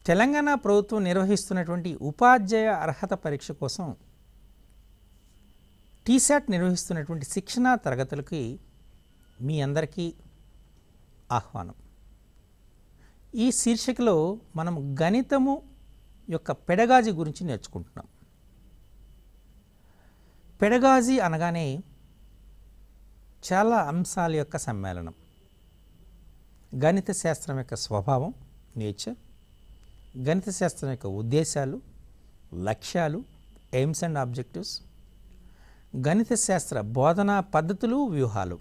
తెలంగాణ ప్రభుత్వం నిర్వహిస్తున్నటువంటి ఉపాధ్యాయ అర్హత పరీక్ష కోసం టీశాట్ నిర్వహిస్తున్నటువంటి శిక్షణా తరగతులకి మీ అందరికీ ఆహ్వానం. ఈ శీర్షికలో మనం గణితము యొక్క పెడగాజీ గురించి నేర్చుకుంటున్నాం. పెడగాజీ అనగానే చాలా అంశాల యొక్క సమ్మేళనం. గణిత శాస్త్రం యొక్క స్వభావం, నేచర్, గణిత శాస్త్రం యొక్క ఉద్దేశాలు, లక్ష్యాలు, ఎయిమ్స్ అండ్ ఆబ్జెక్టివ్స్, గణిత శాస్త్ర బోధనా పద్ధతులు, వ్యూహాలు,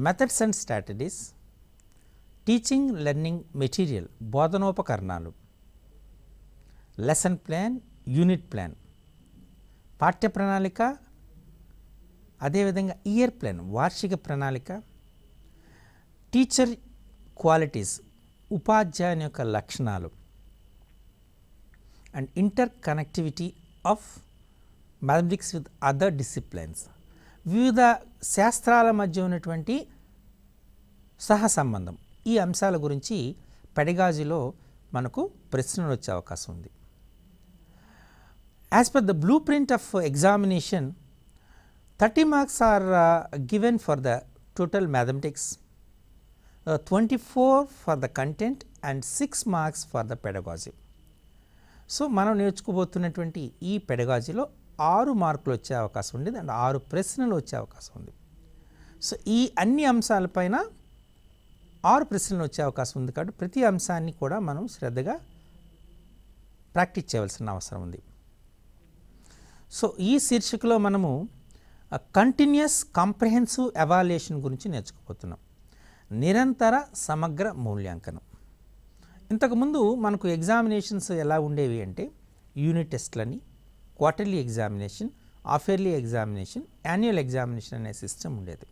methods and strategies, teaching learning material, బోధనోపకరణాలు, లెసన్ ప్లాన్, యూనిట్ ప్లాన్, పాఠ్య ప్రణాళిక, అదేవిధంగా ఇయర్ ప్లాన్, వార్షిక ప్రణాళిక, టీచర్ క్వాలిటీస్, ఉపాధ్యాయుని యొక్క లక్షణాలు, and inter connectivity of mathematics with other disciplines, వివిధ శాస్త్రాల మధ్య ఉన్నటువంటి సహసంబంధం. ఈ అంశాల గురించి పెడగాజీలో మనకు ప్రశ్నలు వచ్చే అవకాశం ఉంది. As per the blue print of examination 30 marks are given for the total mathematics, 24 for the content and 6 marks for the pedagogy. So మనం నేర్చుకోబోతున్నటువంటి ఈ పెడగాజీలో 6 మార్కులు వచ్చే అవకాశం ఉంది అండ్ 6 ప్రశ్నలు వచ్చే అవకాశం ఉంది. సో ఈ అన్ని అంశాలపైన 6 ప్రశ్నలు వచ్చే అవకాశం ఉంది కాబట్టి ప్రతి అంశాన్ని కూడా మనం శ్రద్ధగా ప్రాక్టీస్ చేయవలసిన అవసరం ఉంది. సో ఈ శీర్షికలో మనము కంటిన్యూస్ కాంప్రహెన్సివ్ ఎవాల్యుయేషన్ గురించి నేర్చుకోబోతున్నాం. నిరంతర సమగ్ర మూల్యాంకనం. ఇంతకుముందు మనకు ఎగ్జామినేషన్స్ ఎలా ఉండేవి అంటే యూనిట్ టెస్ట్లని, quarterly examination, half yearly examination, annual examination అనే సిస్టమ్ ఉండేది.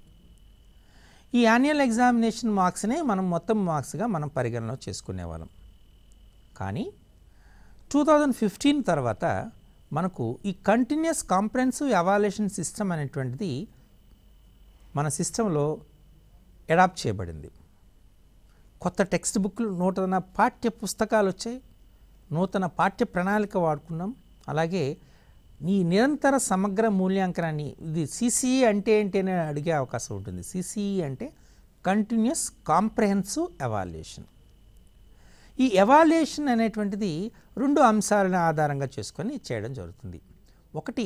ఈ యాన్యువల్ ఎగ్జామినేషన్ మార్క్స్నే మనం మొత్తం మార్క్స్గా మనం పరిగణలో చేసుకునేవాళ్ళం. కానీ 2015 తర్వాత మనకు ఈ కంటిన్యూస్ కాంప్రహెన్సివ్ ఎవాల్యుయేషన్ సిస్టమ్ అనేటువంటిది మన సిస్టంలో అడాప్ట్ చేయబడింది. కొత్త టెక్స్ట్ బుక్లు, నూతన పాఠ్య పుస్తకాలు వచ్చాయి, నూతన పాఠ్య ప్రణాళిక వాడుకున్నాం. అలాగే ఈ నిరంతర సమగ్ర మూల్యాంకనాన్ని, ఇది సిసిఈ అంటే ఏంటనే అడిగే అవకాశం ఉంటుంది. సిసిఈ అంటే కంటిన్యూస్ కాంప్రహెన్సివ్ ఎవాల్యుయేషన్. ఈ ఎవాల్యుయేషన్ అనేటువంటిది 2 అంశాలను ఆధారంగా చేసుకొని చేయడం జరుగుతుంది. ఒకటి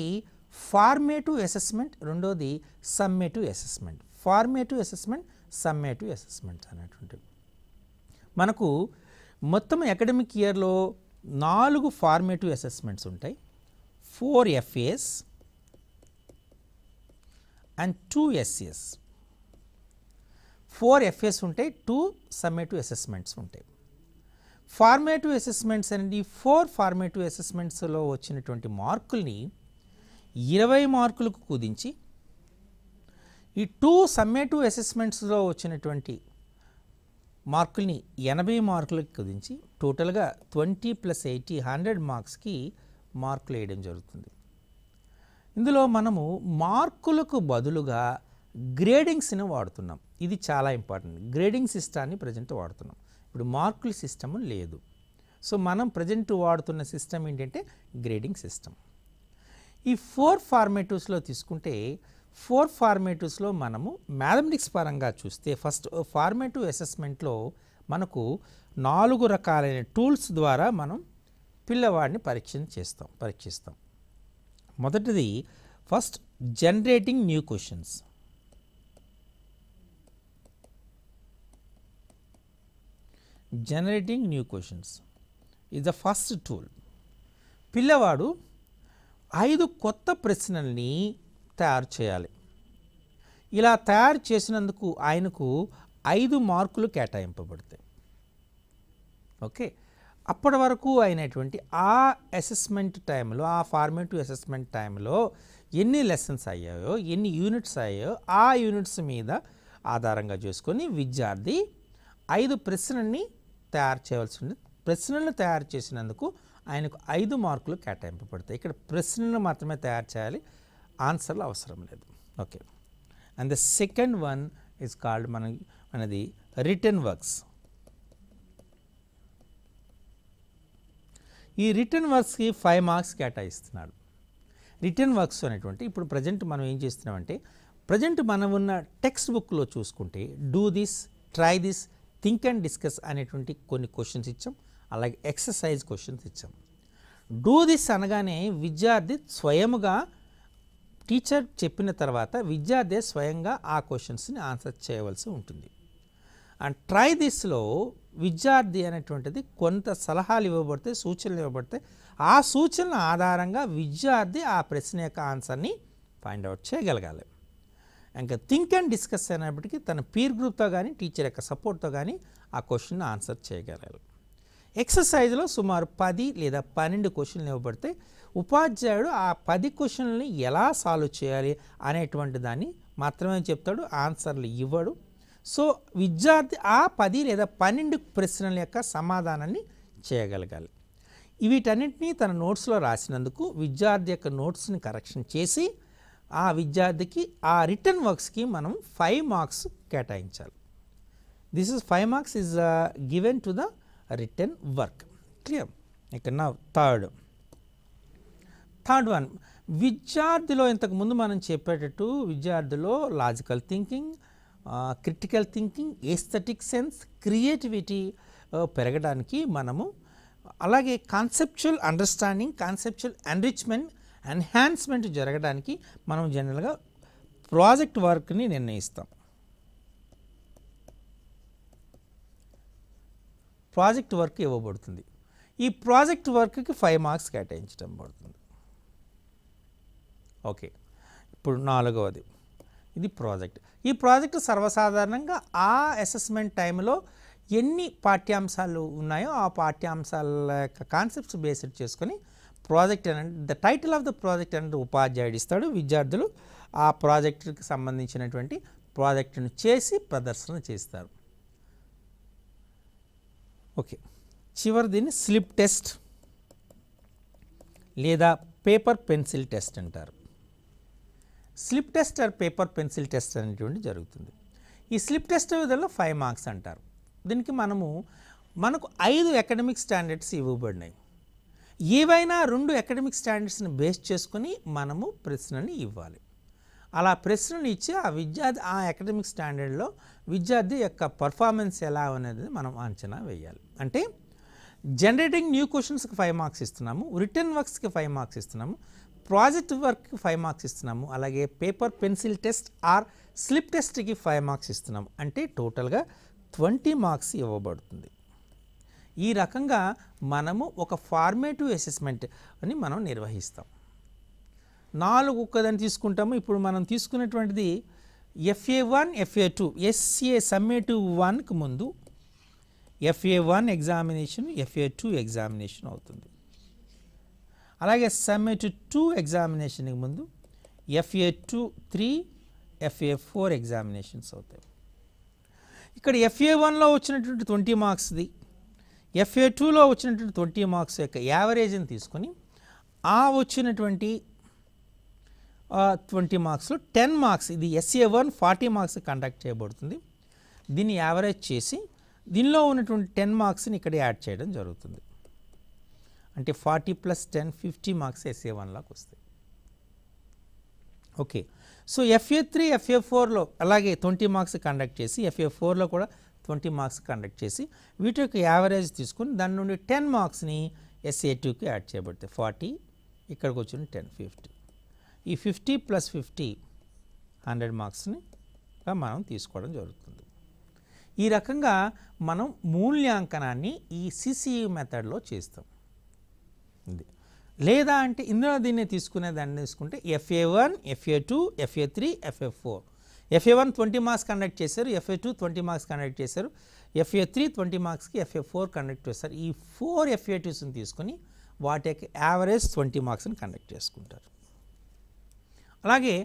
ఫార్మేటివ్ అసెస్మెంట్, రెండోది summative assessment. Formative assessment, summative assessment అనేటువంటివి మనకు మొత్తం అకాడమిక్ ఇయర్లో 4 ఫార్మేటివ్ అసెస్మెంట్స్ ఉంటాయి. 4 FAs అండ్ 2 SAs. 4 FAs ఉంటాయి, 2 సమ్మేటివ్ అసెస్మెంట్స్ ఉంటాయి. ఫార్మేటివ్ అసెస్మెంట్స్ అనేది 4 ఫార్మేటివ్ అసెస్మెంట్స్లో వచ్చినటువంటి మార్కుల్ని 20 మార్కులకు కుదించి, ఈ 2 సమ్మేటివ్ అసెస్మెంట్స్లో వచ్చినటువంటి మార్కుల్ని 80 మార్కులకు కుదించి టోటల్గా 20 + 80 100 మార్క్స్కి మార్కులు వేయడం జరుగుతుంది. ఇందులో మనము మార్కులకు బదులుగా గ్రేడింగ్స్ని వాడుతున్నాం. ఇది చాలా ఇంపార్టెంట్. గ్రేడింగ్ సిస్టాన్ని ప్రజెంట్ వాడుతున్నాం. ఇప్పుడు మార్కుల సిస్టము లేదు. సో మనం ప్రజెంట్ వాడుతున్న సిస్టమ్ ఏంటంటే గ్రేడింగ్ సిస్టమ్. ఈ 4 ఫార్మేటివ్స్లో తీసుకుంటే 4 ఫార్మేటివ్స్లో మనము మ్యాథమెటిక్స్ పరంగా చూస్తే ఫస్ట్ ఫార్మేటివ్ అసెస్మెంట్లో మనకు 4 రకాలైన టూల్స్ ద్వారా మనం పిల్లవాడిని పరీక్షిస్తాం. మొదటిది first generating new questions. Generating new questions is the first tool. పిల్లవాడు 5 కొత్త ప్రశ్నల్ని తయారు చేయాలి. ఇలా తయారు చేసినందుకు ఆయనకు 5 మార్కులు కేటాయింపబడతాయి. ఓకే, అప్పటి వరకు అయినటువంటి ఆ అసెస్మెంట్ టైంలో, ఆ ఫార్మేటివ్ అసెస్మెంట్ టైంలో ఎన్ని లెసన్స్ అయ్యాయో, ఎన్ని యూనిట్స్ అయ్యాయో ఆ యూనిట్స్ మీద ఆధారంగా చేసుకొని విద్యార్థి 5 ప్రశ్నల్ని తయారు చేయవలసి ఉంది. ప్రశ్నలు తయారు చేసినందుకు ఆయనకు 5 మార్కులు కేటాయింపబడతాయి. ఇక్కడ ప్రశ్నలు మాత్రమే తయారు చేయాలి, ఆన్సర్లు అవసరం లేదు. Okay, and the second one is called మనది రిటన్ వర్క్స్. ఈ రిటర్న్ వర్క్స్కి 5 మార్క్స్ కేటాయిస్తున్నాడు. రిటర్న్ వర్క్స్ అనేటువంటి ఇప్పుడు ప్రజెంట్ మనం ఏం చేస్తున్నామంటే ప్రజెంట్ మనం ఉన్న టెక్స్ట్ బుక్లో చూసుకుంటే do this, try this, think and discuss అనేటువంటి కొన్ని క్వశ్చన్స్ ఇచ్చాం. అలాగే ఎక్సర్సైజ్ క్వశ్చన్స్ ఇచ్చాం. డూ దిస్ అనగానే విద్యార్థి స్వయముగా టీచర్ చెప్పిన తర్వాత విద్యార్థి స్వయంగా ఆ క్వశ్చన్స్ని ఆన్సర్ చేయవలసి ఉంటుంది. అండ్ ట్రై దిస్లో విద్యార్థి అనేటువంటిది కొంత సలహాలు ఇవ్వబడితే, సూచనలు ఇవ్వబడితే ఆ సూచనల ఆధారంగా విద్యార్థి ఆ ప్రశ్న యొక్క ఆన్సర్ని ఫైండ్ అవుట్ చేయగలగాలి. ఇంకా థింక్ అండ్ డిస్కస్ అయినప్పటికీ తన పీర్ గ్రూప్తో కానీ టీచర్ యొక్క సపోర్ట్తో కానీ ఆ క్వశ్చన్ ఆన్సర్ చేయగలగాలి. ఎక్సర్సైజ్లో సుమారు 10 లేదా 12 క్వశ్చన్లు ఇవ్వబడితే ఉపాధ్యాయుడు ఆ 10 క్వశ్చన్లని ఎలా సాల్వ్ చేయాలి అనేటువంటి దాన్ని మాత్రమే చెప్తాడు, ఆన్సర్లు ఇవ్వడు. సో విద్యార్థి ఆ 10 లేదా 12 ప్రశ్నల యొక్క సమాధానాన్ని చేయగలగాలి. వీటన్నింటినీ తన నోట్స్లో రాసినందుకు విద్యార్థి యొక్క నోట్స్ని కరెక్షన్ చేసి ఆ విద్యార్థికి ఆ రిటర్న్ వర్క్స్కి మనం 5 మార్క్స్ కేటాయించాలి. This is 5 marks is given to the return work. Clear? ఇక నా థర్డ్ వన్ విద్యార్థిలో ఇంతకుముందు మనం చెప్పేటట్టు విద్యార్థిలో logical thinking, critical thinking, aesthetic sense, creativity పెరగడానికి మనము అలాగే కాన్సెప్చువల్ అండర్స్టాండింగ్, కాన్సెప్చువల్ ఎన్హాన్స్మెంట్ జరగడానికి మనం జనరల్గా ప్రాజెక్ట్ వర్క్ని నిర్ణయిస్తాం. ప్రాజెక్ట్ వర్క్ ఇవ్వబడుతుంది. ఈ ప్రాజెక్ట్ వర్క్కి 5 మార్క్స్ కేటాయించడం పడుతుంది. ఓకే, ఇప్పుడు 4వది ఇది ప్రాజెక్ట్. ఈ ప్రాజెక్ట్ సర్వసాధారణంగా ఆ అసెస్మెంట్ టైంలో ఎన్ని పాఠ్యాంశాలు ఉన్నాయో ఆ పాఠ్యాంశాల యొక్క కాన్సెప్ట్స్ బేస్డ్ చేసుకొని ప్రాజెక్ట్ అనేది the title of the project అనేది ఉపాధ్యాయుడు ఇస్తాడు. విద్యార్థులు ఆ ప్రాజెక్టుకి సంబంధించినటువంటి ప్రాజెక్టును చేసి ప్రదర్శన చేస్తారు. ఓకే, చివరిదిని స్లిప్ టెస్ట్ లేదా పేపర్ పెన్సిల్ టెస్ట్ అంటారు. Slip test are paper pencil test అనేటువంటి జరుగుతుంది. ఈ స్లిప్ టెస్ట్ విధంలో 5 మార్క్స్ అంటారు. దీనికి మనకు 5 అకాడమిక్ స్టాండర్డ్స్ ఇవ్వబడినాయి. ఏవైనా 2 అకాడమిక్ స్టాండర్డ్స్ని బేస్ చేసుకొని మనము ప్రశ్నని ఇవ్వాలి. అలా ప్రశ్నలు ఇచ్చి ఆ విద్యార్థి ఆ అకాడమిక్ స్టాండర్డ్లో విద్యార్థి యొక్క పర్ఫార్మెన్స్ ఎలా అనేది మనం అంచనా వేయాలి. అంటే జనరేటింగ్ న్యూ క్వశ్చన్స్కి 5 మార్క్స్ ఇస్తున్నాము, రిటర్న్ వర్క్స్కి 5 మార్క్స్ ఇస్తున్నాము, ప్రాజెక్ట్ వర్క్కి 5 మార్క్స్ ఇస్తున్నాము, అలాగే paper pencil test or slip టెస్ట్కి 5 మార్క్స్ ఇస్తున్నాము. అంటే టోటల్గా 20 మార్క్స్ ఇవ్వబడుతుంది. ఈ రకంగా మనము ఒక ఫార్మేటివ్ అసెస్మెంట్ అని మనం నిర్వహిస్తాం. 4 ఒక్కదని తీసుకుంటాము. ఇప్పుడు మనం తీసుకున్నటువంటిది FA1, FA2, SA సమ్మేటివ్ 1కి ముందు FA1 ఎగ్జామినేషన్, FA2 ఎగ్జామినేషన్ అవుతుంది. అలాగే సమ్మేటివ్ 2 ఎగ్జామినేషన్కి ముందు FA2, 3, FA4 ఎగ్జామినేషన్స్ అవుతాయి. ఇక్కడ FA1లో వచ్చినటువంటి 20 మార్క్స్ది, FA2లో వచ్చినటువంటి 20 మార్క్స్ యొక్క యావరేజ్ని తీసుకొని ఆ వచ్చినటువంటి 20 మార్క్స్లో 10 మార్క్స్ ఇది SA1 40 మార్క్స్ కండక్ట్ చేయబడుతుంది. దీన్ని యావరేజ్ చేసి దీనిలో ఉన్నటువంటి 10 మార్క్స్ని ఇక్కడ యాడ్ చేయడం జరుగుతుంది. అంటే 40 + 10 50 మార్క్స్ SA1లోకి వస్తాయి. ఓకే, సో FA3, FA4లో అలాగే 20 మార్క్స్ కండక్ట్ చేసి FA4లో కూడా 20 మార్క్స్ కండక్ట్ చేసి వీటి యొక్క యావరేజ్ తీసుకుని దాని నుండి 10 మార్క్స్ని SA2కి యాడ్ చేయబడతాయి. 40 ఇక్కడికి వచ్చిన 10 50. ఈ 50 + 50 100 మార్క్స్ని మనం తీసుకోవడం జరుగుతుంది. ఈ రకంగా మనం మూల్యాంకనాన్ని ఈ CCE మెథడ్లో చేస్తాం. ఇది లేదా అంటే ఇందులో దీన్ని దాన్ని తీసుకుంటే FA1, FA2, FA3, FA4. FA1 20 marks conduct చేశారు, FA2 20 మార్క్స్ కండక్ట్ చేశారు, FA3 20 మార్క్స్కి FA4 కండక్ట్ చేస్తారు. ఈ 4 FA2స్ని తీసుకొని వాటి యొక్క యావరేజ్ 20 మార్క్స్ని కండక్ట్ చేసుకుంటారు. అలాగే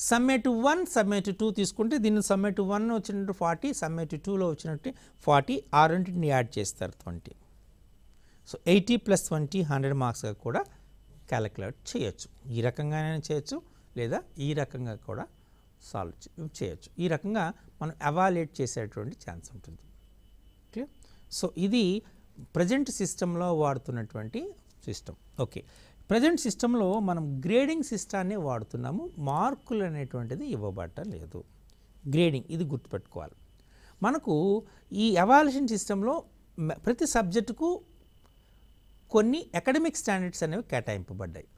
సమ్మేటివ్ 1, సమ్మేటివ్ 2 తీసుకుంటే దీన్ని సమ్మేటివ్ 1 వచ్చినట్టు 40, సమ్మేటివ్ 2లో వచ్చినట్టు 40, ఆ రెండింటిని యాడ్ చేస్తారు 20. సో 80 + 20 100 మార్క్స్గా కూడా క్యాలిక్యులేట్ చేయొచ్చు. ఈ రకంగానే చేయొచ్చు లేదా ఈ రకంగా కూడా సాల్వ్ చేయొచ్చు. ఈ రకంగా మనం ఎవాల్యుయేట్ చేసేటువంటి ఛాన్స్ ఉంటుంది. ఓకే, సో ఇది ప్రజెంట్ సిస్టంలో వాడుతున్నటువంటి సిస్టమ్. ఓకే, ప్రజెంట్ సిస్టంలో మనం గ్రేడింగ్ సిస్టాన్ని వాడుతున్నాము. మార్కులు అనేటువంటిది ఇవ్వబడటం లేదు. గ్రేడింగ్ ఇది గుర్తుపెట్టుకోవాలి. మనకు ఈ ఎవాల్యుయేషన్ సిస్టంలో ప్రతి సబ్జెక్టుకు కొన్ని అకాడమిక్ స్టాండర్డ్స్ అనేవి కేటాయింపబడ్డాయి.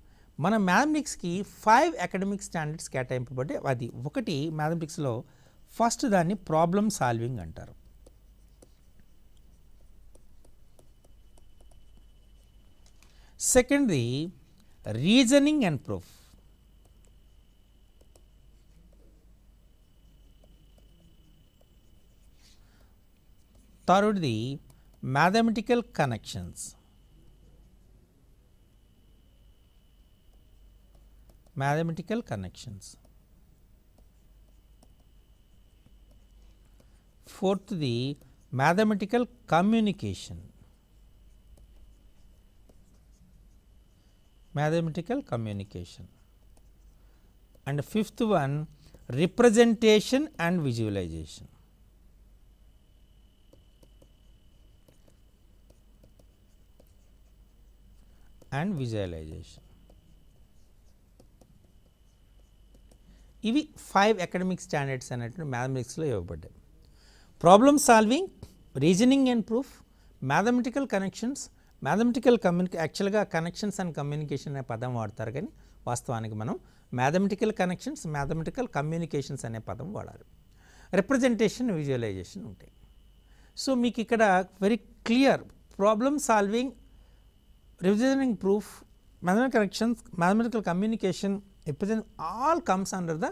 మన మ్యాథమెటిక్స్కి 5 అకాడమిక్ స్టాండర్డ్స్ కేటాయింపబడ్డాయి. అది ఒకటి మ్యాథమెటిక్స్లో ఫస్ట్ దాన్ని ప్రాబ్లమ్ సాల్వింగ్ అంటారు. సెకండ్ది రీజనింగ్ అండ్ ప్రూఫ్. థర్డ్ది mathematical connections. Mathematical connections. Fourth, the mathematical communication. Mathematical communication. And fifth one, representation and visualization. And visualization. ఇవి 5 అకాడమిక్ స్టాండర్డ్స్ అనేటువంటి మ్యాథమెటిక్స్లో ఇవ్వబడ్డాయి. Problem solving, reasoning and proof, mathematical connections, mathematical యాక్చువల్గా connections and communication అనే పదం వాడతారు, కానీ వాస్తవానికి మనం మ్యాథమెటికల్ కనెక్షన్స్, మ్యాథమెటికల్ కమ్యూనికేషన్స్ అనే పదం వాడాలి. రిప్రజెంటేషన్, విజువలైజేషన్ ఉంటాయి. సో మీకు ఇక్కడ very clear problem solving, representing proof, mathematical connections, mathematical communication, represent all comes under the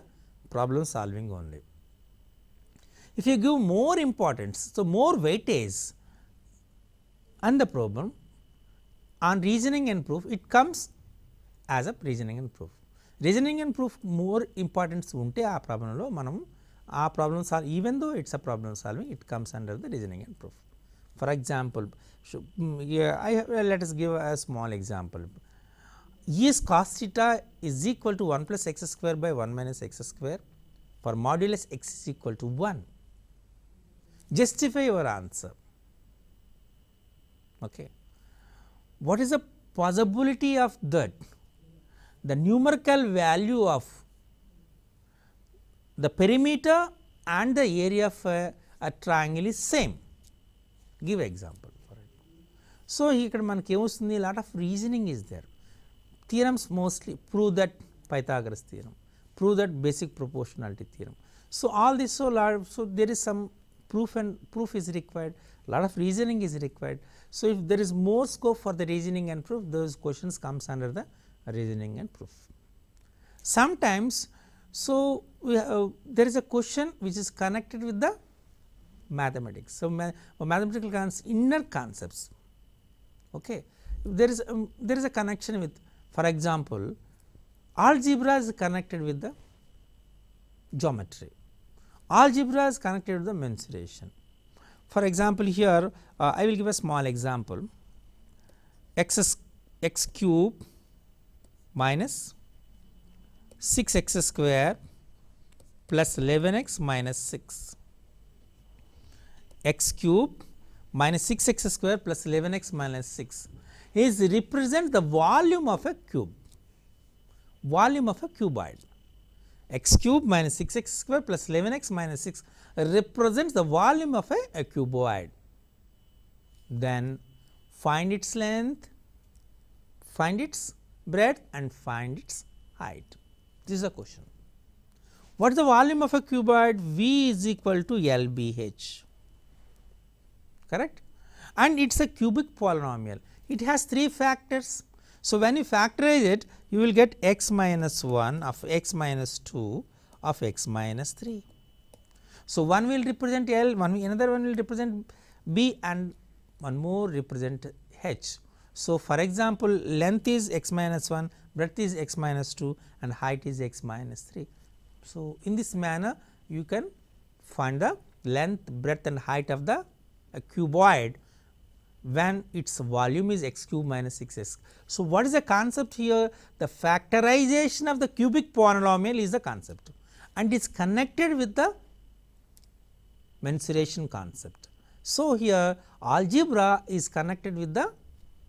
problem solving only. If you give more importance, so more weightage on the problem on reasoning and proof, it comes as a reasoning and proof. Reasoning and proof more importance unte aa problem lo manam aa problem solve, even though it's a problem solving, it comes under the reasoning and proof. For example, let us give a small example. Is cos theta is equal to 1 plus x square by 1 minus x square for modulus x is equal to 1. Justify your answer. Okay. What is the possibility of that? The numerical value of the perimeter and the area of a triangle is same. Give example for it. So, here manaki em vastundi, lot of reasoning is there. Theorems mostly prove that Pythagoras theorem, prove that basic proportionality theorem. So, all this, so there is some proof and proof is required, lot of reasoning is required. So, if there is more scope for the reasoning and proof, those questions comes under the reasoning and proof. Sometimes, so there is a question which is connected with the mathematics. So, mathematical inner concepts. Okay. There is a connection with, for example, algebra is connected with the geometry, algebra is connected with the mensuration. For example, here I will give a small example, x cube minus 6x square plus 11x minus 6. X cube minus 6x square plus 11x minus 6 is represent the volume of a cube, volume of a cuboid. X cube minus 6x square plus 11x minus 6 represents the volume of a cuboid. Then find its length, find its breadth and find its height. This is a question. What is the volume of a cuboid? V is equal to LBH. Correct, and it is a cubic polynomial. It has 3 factors. So, when you factorize it, you will get x minus 1 of x minus 2 of x minus 3. So, one will represent L, another one will represent B and one more represent H. So, for example, length is x minus 1, breadth is x minus 2 and height is x minus 3. So, in this manner you can find the length, breadth and height of the a cuboid when its volume is x cube minus 6x. So, what is the concept here? The factorization of the cubic polynomial is the concept and is connected with the mensuration concept. So, here algebra is connected with the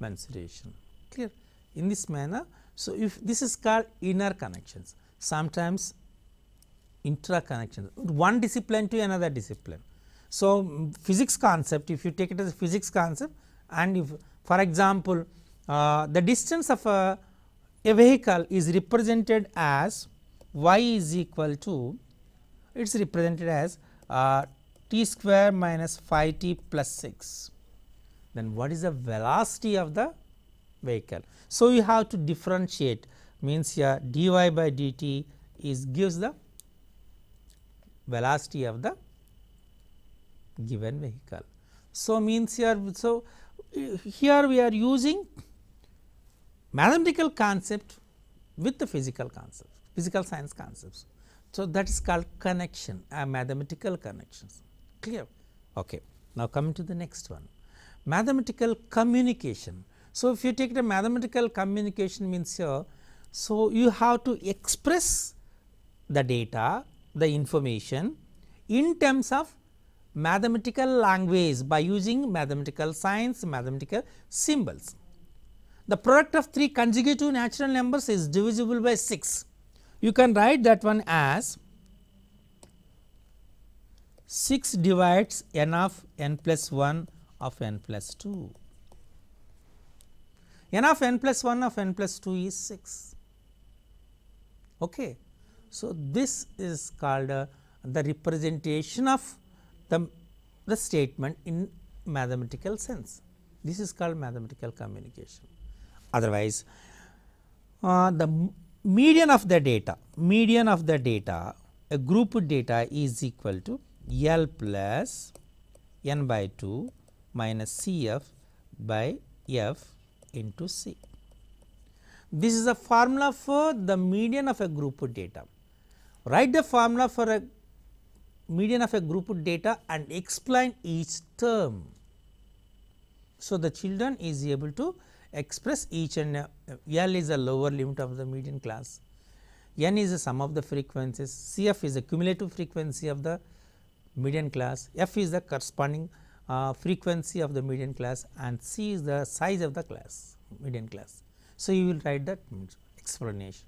mensuration. Clear? in this manner. So, if this is called inner connections, sometimes intra connections, one discipline to another discipline. So, physics concept, if you take it as a physics concept, and if for example, the distance of a vehicle is represented as y is equal to, it is represented as t square minus 5 t plus 6, then what is the velocity of the vehicle? So, you have to differentiate, means here dy by dt is gives the velocity of the given vehicle. So, means here, so here we are using mathematical concept with the physical concept, physical science concepts. So, that is called connection, mathematical connections, clear. Okay. Now, coming to the next one, mathematical communication. So, if you take the mathematical communication means here, so you have to express the data, the information in terms of mathematical language by using mathematical signs, mathematical symbols. The product of 3 consecutive natural numbers is divisible by 6. You can write that one as 6 divides n of n plus 1 of n plus 2. N of n plus 1 of n plus 2 is 6. Okay. So, this is called the representation of the statement in mathematical sense. This is called mathematical communication. Otherwise, the median of the data, a group data is equal to L plus n by 2 minus Cf by f into C. This is a formula for the median of a group data. Write the formula for a median of a group data and explain each term. So, the children is able to express each and L is a lower limit of the median class, n is the sum of the frequencies, Cf is the cumulative frequency of the median class, f is the corresponding frequency of the median class, and C is the size of the class, median class. So, you will write that explanation.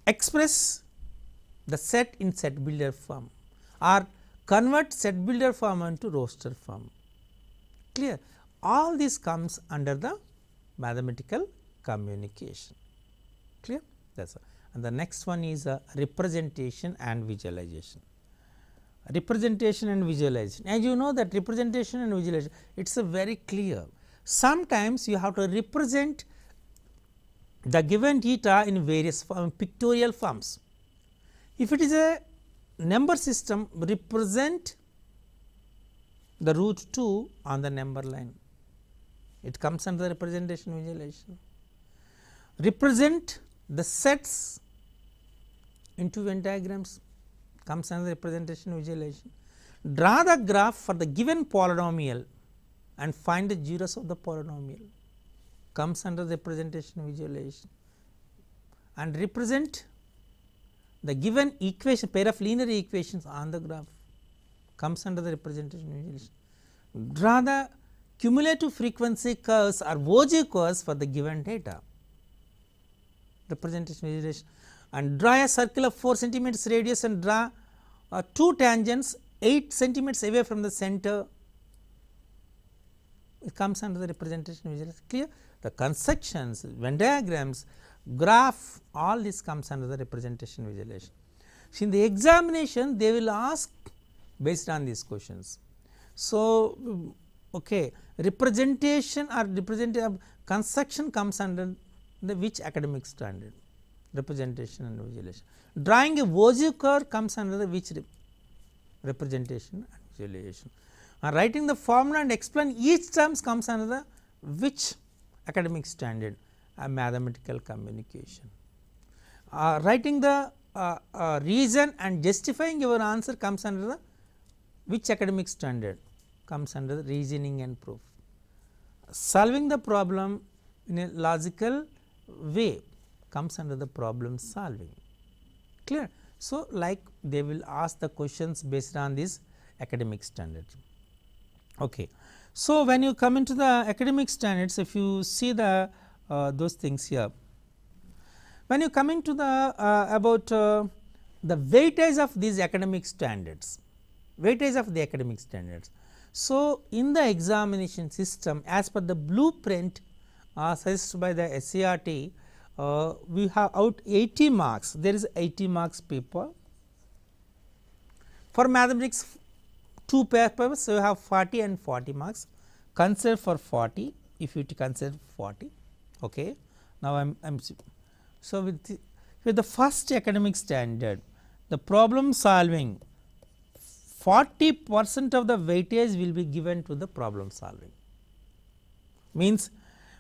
Express the set in set builder form or convert set builder form into roster form, clear. All this comes under the mathematical communication, clear. That is all. And the next one is representation and visualization. Representation and visualization, as you know that representation and visualization, it is a very clear. Sometimes you have to represent the given data in various pictorial forms. If it is a number system, represent the root 2 on the number line, it comes under the representation visualization. Represent the sets into Venn diagrams, comes under the representation visualization. Draw the graph for the given polynomial and find the zeros of the polynomial, comes under the representation visualization. And represent the given equation, pair of linear equations on the graph, comes under the representation visualization. Draw the cumulative frequency curves or OG curves for the given data, representation visualization. And draw a circle of 4 centimeters radius and draw 2 tangents 8 centimeters away from the center, it comes under the representation visualization, clear. The constructions, Venn diagrams, graph, all this comes under the representation visualization. So, in the examination they will ask based on these questions. So, okay, representation or representative construction comes under the which academic standard? Representation and visualization. Drawing a OG curve comes under the which representation and visualization. Writing the formula and explain each terms comes under the which academic standard? Mathematical communication. Writing the reason and justifying your answer comes under the which academic standard? Comes under the reasoning and proof. Solving the problem in a logical way comes under the problem solving, clear. So, like they will ask the questions based on this academic standards. Okay. So, when you come into the academic standards, if you see the those things here. When you coming to the about the weightage of these academic standards, weightage of the academic standards. So, in the examination system as per the blueprint suggested by the SCRT, we have out 80 marks, there is 80 marks paper. For mathematics 2 papers, so you have 40 and 40 marks, consider for 40 if you consider 40. Okay. Now, I am so with the first academic standard, the problem solving 40% of the weightage will be given to the problem solving. Means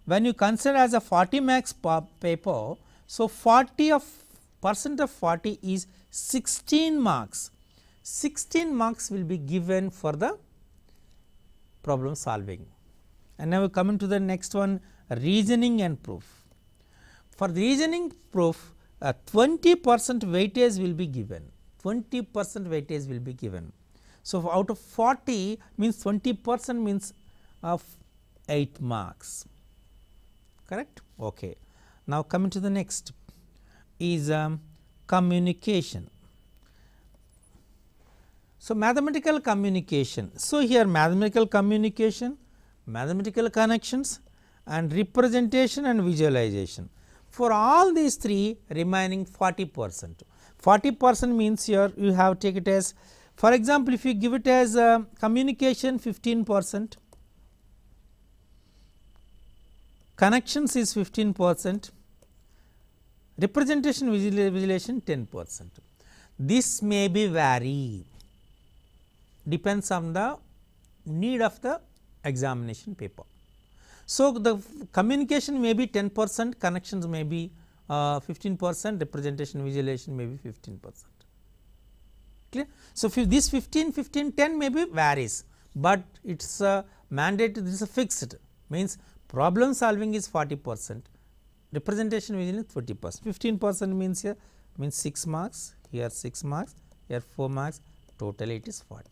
when you consider as a 40 marks paper, so 40% of 40 is 16 marks. 16 marks will be given for the problem solving. And now we come into the next one, reasoning and proof. For the reasoning proof, 20% weightage will be given, 20% weightage will be given. So, out of 40 means 20% means of 8 marks, correct. Okay. Now, coming to the next is communication. So, mathematical communication. So, here mathematical communication, mathematical connections and representation and visualization. For all these three remaining 40%, 40% means here you have take it as, for example, if you give it as communication 15%, connections is 15%, representation visualization 10%. This may be vary, depends on the need of the examination paper. So, the communication may be 10%, connections may be 15%, representation visualization may be 15%. Clear? So, this 15, 15, 10 may be varies, but it is a mandate, this is a fixed, means problem solving is 40%, representation visualization is 20%, 15% means here means 6 marks, here 6 marks, here 4 marks, total it is 40.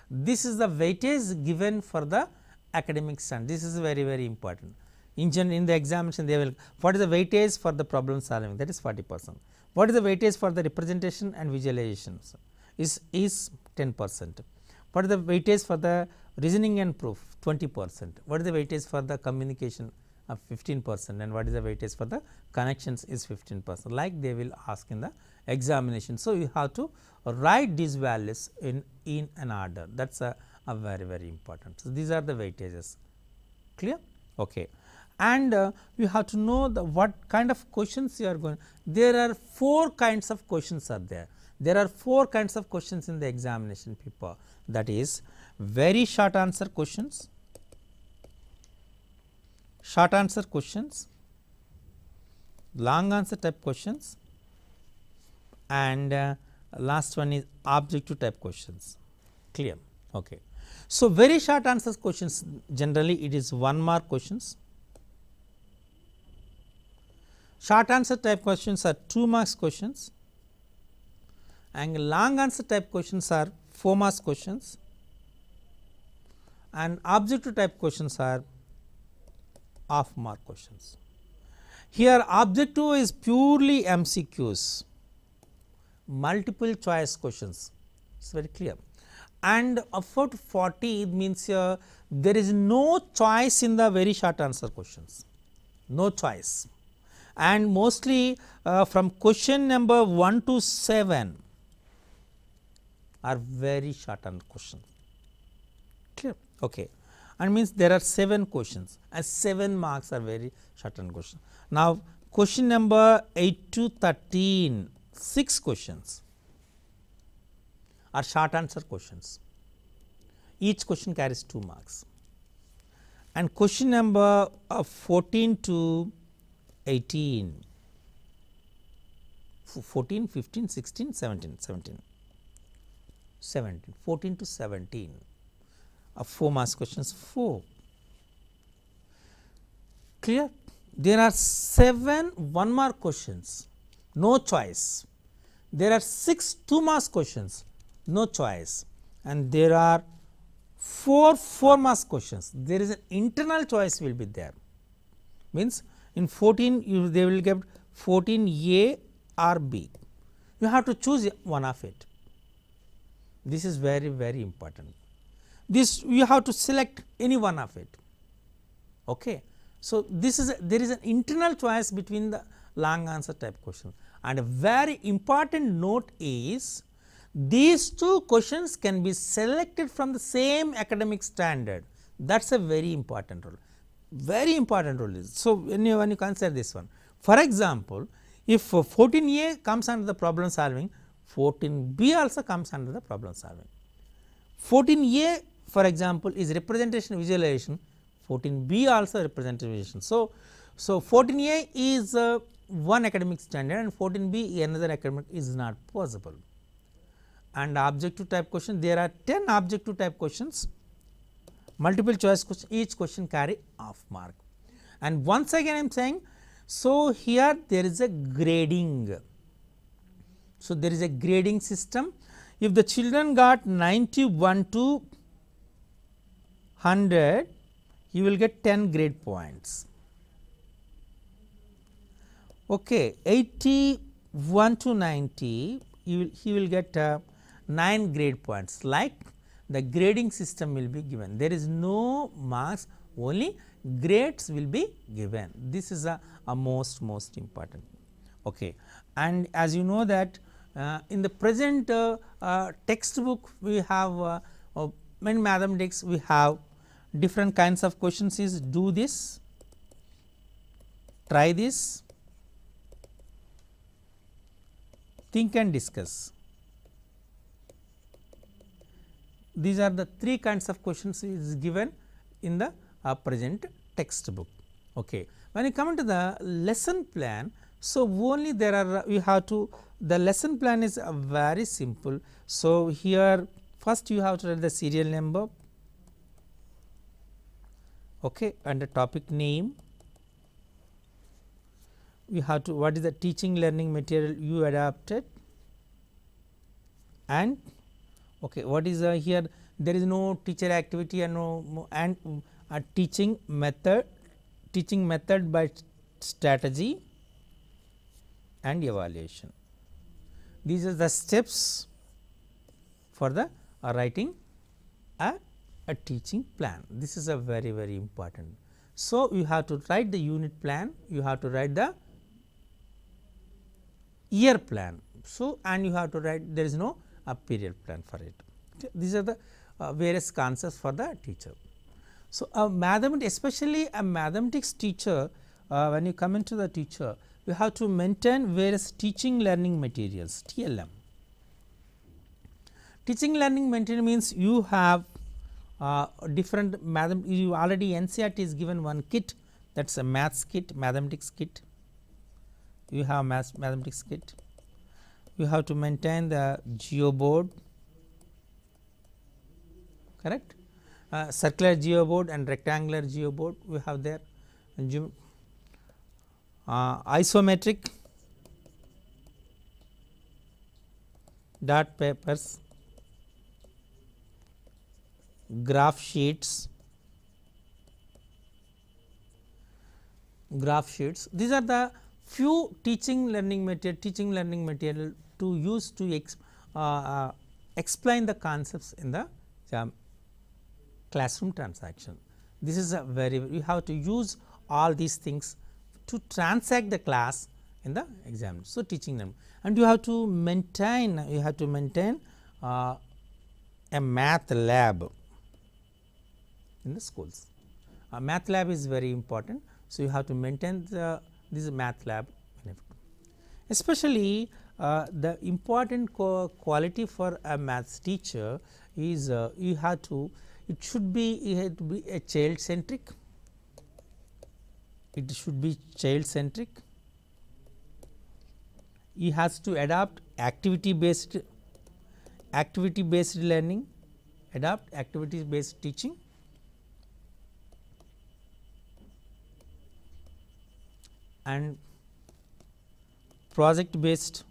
This is the weightage given for the academic standard. This is very, very important. In the examination they will, what is the weightage for the problem solving, that is 40%. What is the weightage for the representation and visualizations is 10%. What is the weightage for the reasoning and proof, 20%. What is the weightage for the communication of 15%, and what is the weightage for the connections is 15%, like they will ask in the examination. So, you have to write these values in an order, that is a very, very important. So, these are the weightages, clear. Okay. And you have to know the what kind of questions you are going. There are 4 kinds of questions are there. There are 4 kinds of questions in the examination paper, that is very short answer questions, short answer questions, long answer type questions, and last one is objective type questions, clear. Okay. So, very short answers questions, generally it is 1 mark questions, short answer type questions are 2 marks questions, and long answer type questions are 4 marks questions, and objective type questions are half mark questions. Here objective is purely MCQs, multiple choice questions, it is very clear. And about 40 means there is no choice in the very short answer questions, no choice, and mostly from question number 1 to 7 are very short answer questions, clear. Okay. And means there are 7 questions and 7 marks are very short answer questions. Now, question number 8 to 13, 6 questions are short answer questions, each question carries 2 marks, and question number 14 to 18, 14, 15, 16, 17, 14 to 17 are 4 marks questions, 4, clear. There are 7 1 mark questions, no choice. There are 6 2 marks questions, no choice, and there are 4 4 marks questions. There is an internal choice will be there, means in 14 they will get 14A or B. You have to choose one of it. This is very, very important. This you have to select any one of it. Okay. So, this is there is an internal choice between the long answer type question, and a very important note is these two questions can be selected from the same academic standard. That is a very important role, very important role is. So, when you consider this one, for example, if 14A comes under the problem solving, 14B also comes under the problem solving. 14A for example, is representation visualization, 14B also representation. So, 14A is one academic standard and 14B another academic is not possible. And objective type question, there are 10 objective type questions, multiple choice question, each question carry half mark. And once again I am saying, so here there is a grading. So, there is a grading system. If the children got 91 to 100, you will get 10 grade points. Okay, 81 to 90, he will get 9 grade points. Like the grading system will be given. There is no marks, only grades will be given. This is a most important. Okay, and as you know that in the present textbook we have in mathematics we have different kinds of questions is do this, try this, think and discuss. These are the 3 kinds of questions is given in the present textbook. Okay. When you come to the lesson plan, so only there are you have to, the lesson plan is very simple. So, here first you have to write the serial number, okay, and the topic name. You have to, what is the teaching learning material you adapted, and okay, what is here, there is no teacher activity and no and a teaching method by strategy and evaluation. These are the steps for the writing a teaching plan. This is a very important. So, you have to write the unit plan, you have to write the year plan. So, and you have to write, there is no period plan for it. Okay. These are the various concepts for the teacher. So, a mathematics, especially a mathematics teacher, when you come into the teacher, you have to maintain various teaching learning materials, TLM. Teaching learning material means you have different you already NCERT is given one kit, that is a maths kit, mathematics kit, you have mathematics kit, you have to maintain the geoboard, correct, circular geoboard and rectangular geoboard we have there, isometric dot papers, graph sheets. These are the few teaching learning material to use to explain the concepts in the classroom transaction. This is a you have to use all these things to transact the class in the exam. So, teaching them, and you have to maintain a math lab in the schools. Math lab is very important. So, you have to maintain this math lab, especially the important quality for a maths teacher is you have to, it should be a child centric, it should be child centric, he has to adopt activity based learning, adopt activity based teaching, and project based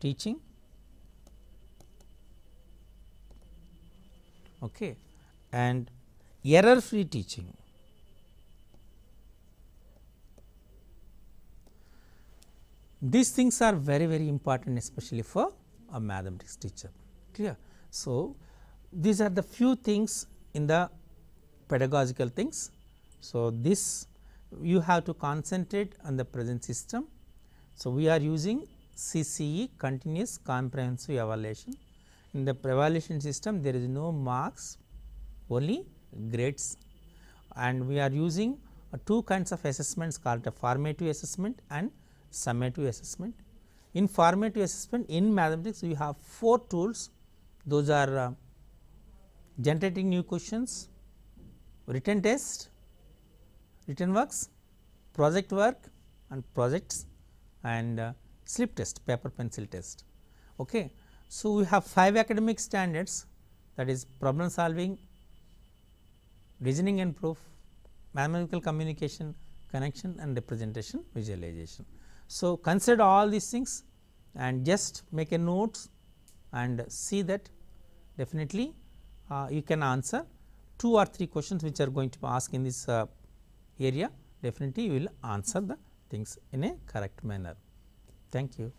teaching, okay, and error free teaching. These things are very, very important, especially for a mathematics teacher, clear. So, these are the few things in the pedagogical things. So, this you have to concentrate on the present system. So, we are using CCE, continuous comprehensive evaluation. In the evaluation system there is no marks, only grades, and we are using two kinds of assessments called a formative assessment and summative assessment. In formative assessment in mathematics we have 4 tools, those are generating new questions, written test, written works, project work and projects, and slip test, paper pencil test. Okay. So, we have 5 academic standards, that is problem solving, reasoning and proof, mathematical communication, connection and representation visualization. So, consider all these things and just make a notes and see that definitely you can answer 2 or 3 questions which are going to be asked in this area. Definitely you will answer the things in a correct manner. Thank you.